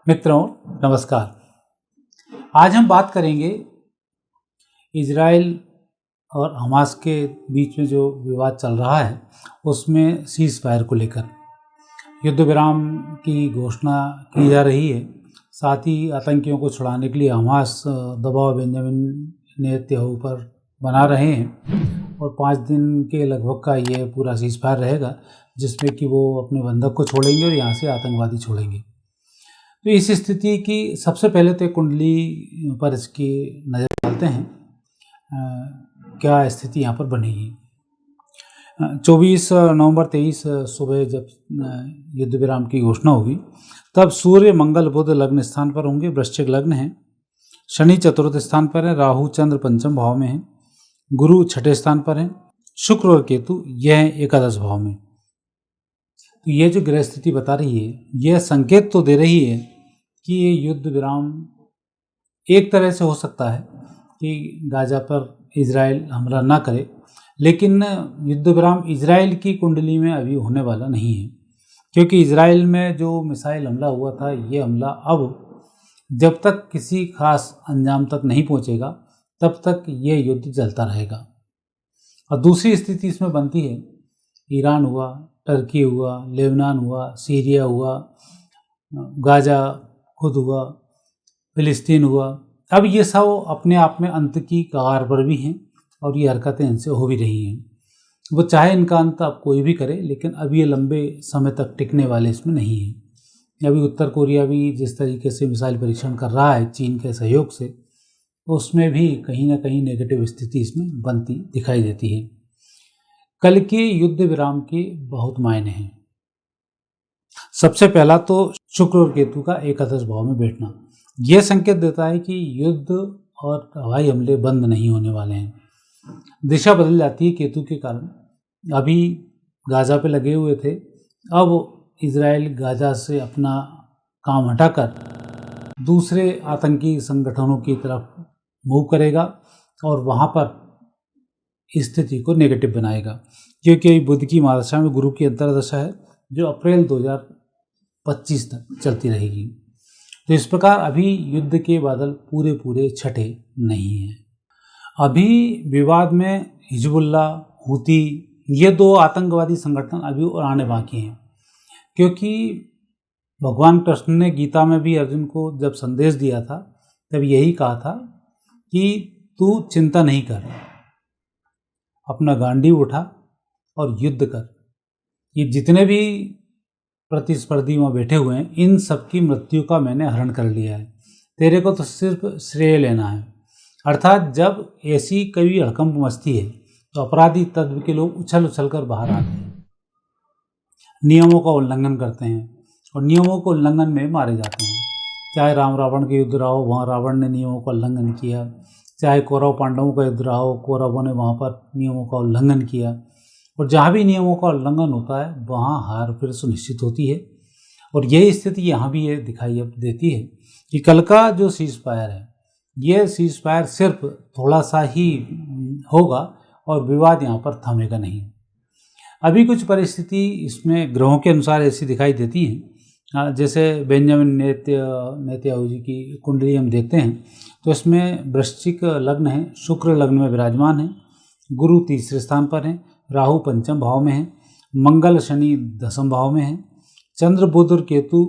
मित्रों नमस्कार। आज हम बात करेंगे इजराइल और हमास के बीच में जो विवाद चल रहा है उसमें सीज़ फायर को लेकर युद्ध विराम की घोषणा की जा रही है। साथ ही आतंकियों को छुड़ाने के लिए हमास दबाव बेंजामिन नेतन्याहू पर बना रहे हैं और 5 दिन के लगभग का ये पूरा सीज़ फायर रहेगा, जिसमें कि वो अपने बंधक को छोड़ेंगे और यहाँ से आतंकवादी छोड़ेंगे। तो इस स्थिति की सबसे पहले तो कुंडली पर इसकी नज़र डालते हैं। क्या स्थिति यहाँ पर बनेगी। 24 नवंबर 23 सुबह जब युद्ध विराम की घोषणा होगी तब सूर्य मंगल बुध लग्न स्थान पर होंगे। वृश्चिक लग्न है, शनि चतुर्थ स्थान पर है, राहु चंद्र पंचम भाव में है, गुरु छठे स्थान पर है, शुक्र और केतु यह एकादश भाव में। तो ये जो ग्रह स्थिति बता रही है यह संकेत तो दे रही है कि ये युद्ध विराम एक तरह से हो सकता है कि गाजा पर इजराइल हमला ना करे, लेकिन युद्ध विराम इजराइल की कुंडली में अभी होने वाला नहीं है, क्योंकि इजराइल में जो मिसाइल हमला हुआ था ये हमला अब जब तक किसी खास अंजाम तक नहीं पहुंचेगा तब तक ये युद्ध चलता रहेगा। और दूसरी स्थिति इसमें बनती है, ईरान हुआ, टर्की हुआ, लेबनान हुआ, सीरिया हुआ, गाजा खुद हुआ, फिलिस्तीन हुआ। अब ये सब अपने आप में अंत की कगार पर भी हैं और ये हरकतें इनसे हो भी रही हैं। वो चाहे इनका अंत अब कोई भी करे, लेकिन अब ये लंबे समय तक टिकने वाले इसमें नहीं है। अभी उत्तर कोरिया भी जिस तरीके से मिसाइल परीक्षण कर रहा है चीन के सहयोग से, उसमें भी कहीं ना कहीं नेगेटिव स्थिति इसमें बनती दिखाई देती है। कल के युद्ध विराम के बहुत मायने हैं। सबसे पहला तो शुक्र और केतु का एकादश भाव में बैठना यह संकेत देता है कि युद्ध और हवाई हमले बंद नहीं होने वाले हैं। दिशा बदल जाती है केतु के कारण। अभी गाजा पे लगे हुए थे, अब इजराइल गाजा से अपना काम हटाकर दूसरे आतंकी संगठनों की तरफ मूव करेगा और वहाँ पर स्थिति को नेगेटिव बनाएगा, क्योंकि बुध की महादशा में गुरु की अंतर्दशा है जो अप्रैल 2025 तक चलती रहेगी। तो इस प्रकार अभी युद्ध के बादल पूरे छठे नहीं हैं। अभी विवाद में हिजबुल्ला, हूती ये 2 आतंकवादी संगठन अभी और आने बाकी हैं, क्योंकि भगवान कृष्ण ने गीता में भी अर्जुन को जब संदेश दिया था तब यही कहा था कि तू चिंता नहीं कर, अपना गांडीव उठा और युद्ध कर। ये जितने भी प्रतिस्पर्धी वहाँ बैठे हुए हैं इन सबकी मृत्यु का मैंने हरण कर लिया है, तेरे को तो सिर्फ श्रेय लेना है। अर्थात जब ऐसी कभी हड़कंप मचती है तो अपराधी तत्व के लोग उछल कर बाहर आते हैं, नियमों का उल्लंघन करते हैं और नियमों को उल्लंघन में मारे जाते हैं। चाहे राम रावण के युद्ध रहा हो, वहाँ रावण ने नियमों का उल्लंघन किया, चाहे कौरव पांडवों का युद्ध रहा हो, कौरवों ने वहाँ पर नियमों का उल्लंघन किया। और जहाँ भी नियमों का उल्लंघन होता है वहाँ हार फिर सुनिश्चित होती है। और यही स्थिति यहाँ भी ये दिखाई अब देती है कि कल का जो सीज़ फायर है ये सीज़ फायर सिर्फ थोड़ा सा ही होगा और विवाद यहाँ पर थमेगा नहीं। अभी कुछ परिस्थिति इसमें ग्रहों के अनुसार ऐसी दिखाई देती हैं। जैसे बेंजामिन नेतन्याहू जी की कुंडली हम देखते हैं तो इसमें वृश्चिक लग्न है, शुक्र लग्न में विराजमान है, गुरु तीसरे स्थान पर है, राहु पंचम भाव में है, मंगल शनि दसम भाव में है, चंद्र बुध और केतु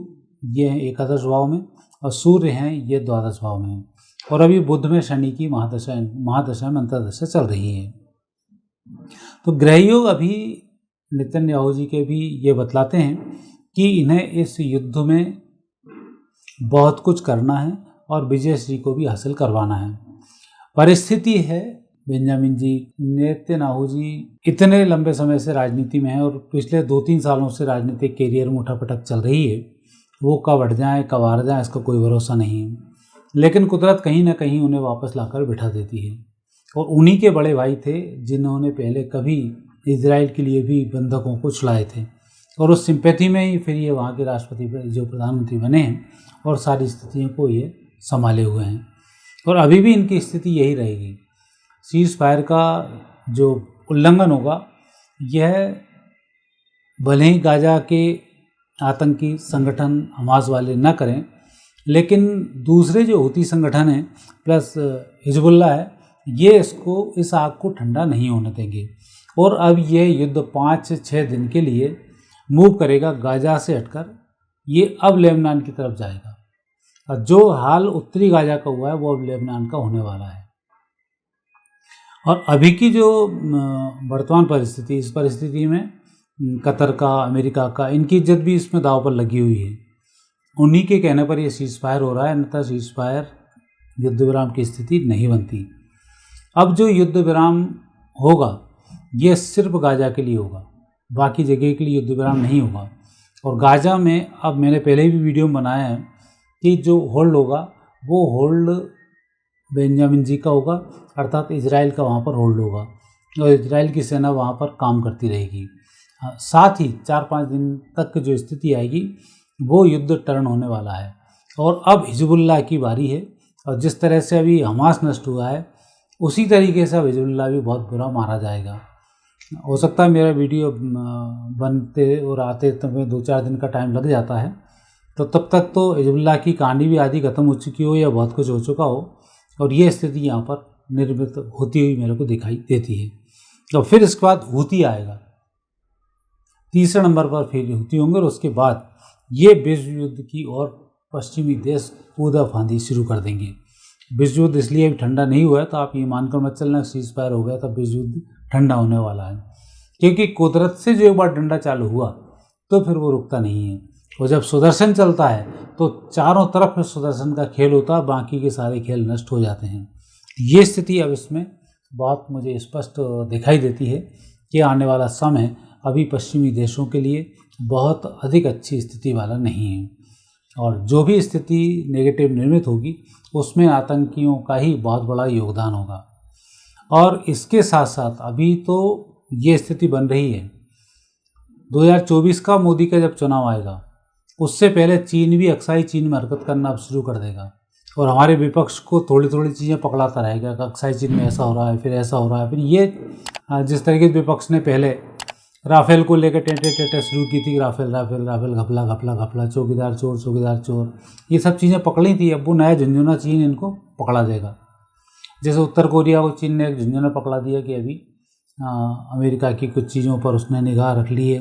ये हैं एकादश भाव में और सूर्य हैं ये द्वादश भाव में है। और अभी बुध में शनि की महादशा में अंतर्दशा चल रही है। तो ग्रहयोग अभी नेतन्याहू जी के भी ये बतलाते हैं कि इन्हें इस युद्ध में बहुत कुछ करना है और विजयश्री को भी हासिल करवाना है। परिस्थिति है बेंजामिन जी नेतन्याहू जी इतने लंबे समय से राजनीति में है और पिछले 2-3 सालों से राजनीतिक कैरियर में उठापटक चल रही है। वो कब हट जाए कब हार जाए इसका कोई भरोसा नहीं है, लेकिन कुदरत कहीं ना कहीं उन्हें वापस लाकर बिठा देती है। और उन्हीं के बड़े भाई थे जिन्होंने पहले कभी इजराइल के लिए भी बंधकों को छुड़ाए थे और उस सिंपैथी में ही फिर ये वहाँ के राष्ट्रपति जो प्रधानमंत्री बने हैं और सारी स्थितियों को ये संभाले हुए हैं। और अभी भी इनकी स्थिति यही रहेगी। सीज़ फायर का जो उल्लंघन होगा यह भले ही गाजा के आतंकी संगठन हमास वाले न करें, लेकिन दूसरे जो हूती संगठन है प्लस हिजबुल्लाह है, ये इस आग को ठंडा नहीं होने देंगे और अब ये युद्ध 5-6 दिन के लिए मूव करेगा गाजा से हटकर। ये अब लेबनान की तरफ जाएगा और जो हाल उत्तरी गाजा का हुआ है वो अब लेबनान का होने वाला है। और अभी की जो वर्तमान परिस्थिति, इस परिस्थिति में कतर का, अमेरिका का, इनकी इज्जत भी इसमें दांव पर लगी हुई है। उन्हीं के कहने पर यह सीज फायर हो रहा है, अन्यथा सीज फायर युद्ध विराम की स्थिति नहीं बनती। अब जो युद्ध विराम होगा ये सिर्फ गाजा के लिए होगा, बाकी जगह के लिए युद्ध विराम नहीं होगा। और गाजा में अब मैंने पहले भी वीडियो में बनाया है कि जो होल्ड होगा वो होल्ड बेंजामिन जी का होगा, अर्थात इजराइल का वहाँ पर होल्ड होगा और इजराइल की सेना वहाँ पर काम करती रहेगी। साथ ही 4-5 दिन तक जो स्थिति आएगी वो युद्ध टर्न होने वाला है। और अब हिजबुल्लाह की बारी है और जिस तरह से अभी हमास नष्ट हुआ है उसी तरीके से अब हिजबुल्लाह भी बहुत बुरा मारा जाएगा। हो सकता है मेरा वीडियो बनते और आते तक 2-4 दिन का टाइम लग जाता है, तो तब तक तो हिजबुल्लाह की कहानी भी आधी ख़त्म हो चुकी हो या बहुत कुछ हो चुका हो और ये स्थिति यहाँ पर निर्मित होती हुई मेरे को दिखाई देती है। तो फिर इसके बाद हूती आएगा, तीसरे नंबर पर फिर हूती होंगे और उसके बाद ये विश्व युद्ध की और पश्चिमी देश कूदा फांदी शुरू कर देंगे। विश्व युद्ध इसलिए अभी ठंडा नहीं हुआ है, तो आप ये मानकर मत चलना सीज फायर हो गया तब विश्व युद्ध ठंडा होने वाला है, क्योंकि कुदरत से जो एक बार डंडा चालू हुआ तो फिर वो रुकता नहीं है। और जब सुदर्शन चलता है तो चारों तरफ फिर सुदर्शन का खेल होता है, बाकी के सारे खेल नष्ट हो जाते हैं। ये स्थिति अब इसमें बहुत मुझे स्पष्ट दिखाई देती है कि आने वाला समय अभी पश्चिमी देशों के लिए बहुत अधिक अच्छी स्थिति वाला नहीं है और जो भी स्थिति नेगेटिव निर्मित होगी उसमें आतंकियों का ही बहुत बड़ा योगदान होगा। और इसके साथ साथ अभी तो ये स्थिति बन रही है, 2024 का मोदी का जब चुनाव आएगा उससे पहले चीन भी अक्साई चीन में हरकत करना अब शुरू कर देगा और हमारे विपक्ष को थोड़ी थोड़ी चीज़ें पकड़ाता रहेगा कि अक्साई चीन में ऐसा हो रहा है, फिर ऐसा हो रहा है। फिर ये जिस तरीके से विपक्ष ने पहले राफेल को लेकर टेटे शुरू की थी, राफेल राफेल राफेल घपला घपला घपला, चौकीदार चोर, ये सब चीज़ें पकड़ी थी। अब वो नया झुंझुना चीन इनको पकड़ा देगा। जैसे उत्तर कोरिया को चीन ने एक झुंझुना पकड़ा दिया कि अभी अमेरिका की कुछ चीज़ों पर उसने निगाह रख ली है,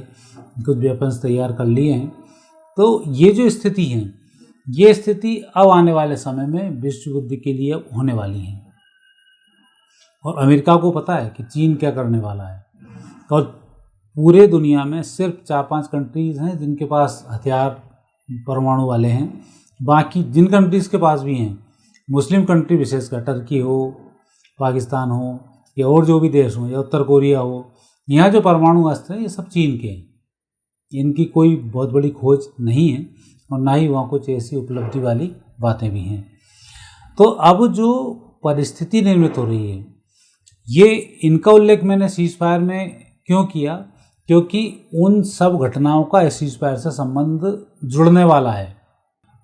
कुछ वेपन्स तैयार कर लिए हैं। तो ये जो स्थिति है, ये स्थिति अब आने वाले समय में विश्व युद्ध के लिए होने वाली है और अमेरिका को पता है कि चीन क्या करने वाला है। और पूरे दुनिया में सिर्फ 4-5 कंट्रीज़ हैं जिनके पास हथियार परमाणु वाले हैं। बाकी जिन कंट्रीज़ के पास भी हैं, मुस्लिम कंट्री विशेषकर टर्की हो, पाकिस्तान हो या और जो भी देश हो या उत्तर कोरिया हो, यहाँ जो परमाणु अस्त्र हैं ये सब चीन के हैं। इनकी कोई बहुत बड़ी खोज नहीं है और ना ही वहाँ कुछ ऐसी उपलब्धि वाली बातें भी हैं। तो अब जो परिस्थिति निर्मित हो रही है, ये इनका उल्लेख मैंने सीज फायर में क्यों किया, क्योंकि उन सब घटनाओं का सीज फायर से संबंध जुड़ने वाला है।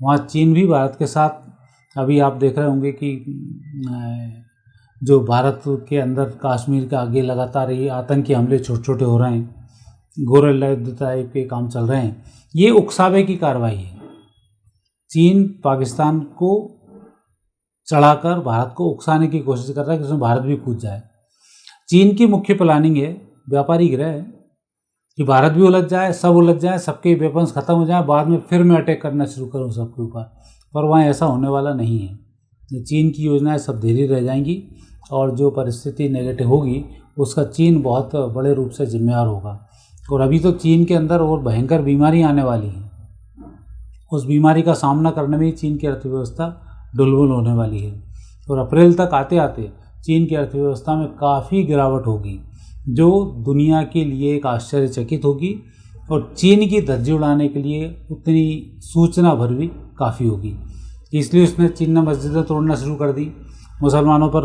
वहाँ चीन भी भारत के साथ, अभी आप देख रहे होंगे कि जो भारत के अंदर कश्मीर के आगे लगातार ये आतंकी हमले छोटे छोटे हो रहे हैं, गोरिल्ला युद्ध टाइप के काम चल रहे हैं, ये उकसावे की कार्रवाई है। चीन पाकिस्तान को चढ़ाकर भारत को उकसाने की कोशिश कर रहा है कि उसमें भारत भी कूद जाए। चीन की मुख्य प्लानिंग है, व्यापारी ग्रह है कि भारत भी उलझ जाए, सब उलझ जाए, सबके वेपन्स खत्म हो जाए, बाद में फिर मैं अटैक करना शुरू करूँ सबके ऊपर। पर वहाँ ऐसा होने वाला नहीं है। ये चीन की योजनाएं सब धीरे रह जाएंगी और जो परिस्थिति नेगेटिव होगी उसका चीन बहुत बड़े रूप से जिम्मेदार होगा। और अभी तो चीन के अंदर और भयंकर बीमारी आने वाली है, उस बीमारी का सामना करने में ही चीन की अर्थव्यवस्था डुलमुल होने वाली है। और अप्रैल तक आते आते चीन की अर्थव्यवस्था में काफ़ी गिरावट होगी जो दुनिया के लिए एक आश्चर्यचकित होगी और चीन की धज्जी उड़ाने के लिए उतनी सूचना भर भी काफ़ी होगी। इसलिए उसने चीन ने मस्जिदें तोड़ना शुरू कर दी, मुसलमानों पर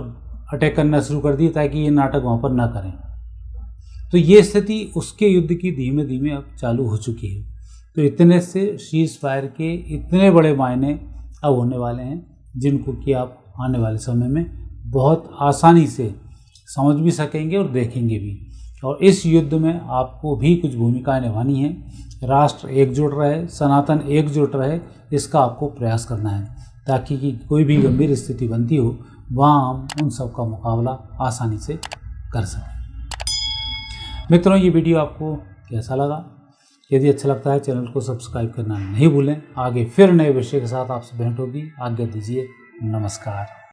अटैक करना शुरू कर दी ताकि ये नाटक वहाँ पर ना करें। तो ये स्थिति उसके युद्ध की धीमे धीमे अब चालू हो चुकी है। तो इतने से सीज फायर के इतने बड़े मायने अब होने वाले हैं जिनको कि आप आने वाले समय में बहुत आसानी से समझ भी सकेंगे और देखेंगे भी। और इस युद्ध में आपको भी कुछ भूमिकाएं निभानी है। राष्ट्र एकजुट रहे, सनातन एकजुट रहे, इसका आपको प्रयास करना है, ताकि कि कोई भी गंभीर स्थिति बनती हो वहाँ हम उन सब का मुकाबला आसानी से कर सकें। मित्रों, ये वीडियो आपको कैसा लगा? यदि अच्छा लगता है चैनल को सब्सक्राइब करना नहीं भूलें। आगे फिर नए विषय के साथ आपसे भेंट होगी। आज्ञा दीजिए, नमस्कार।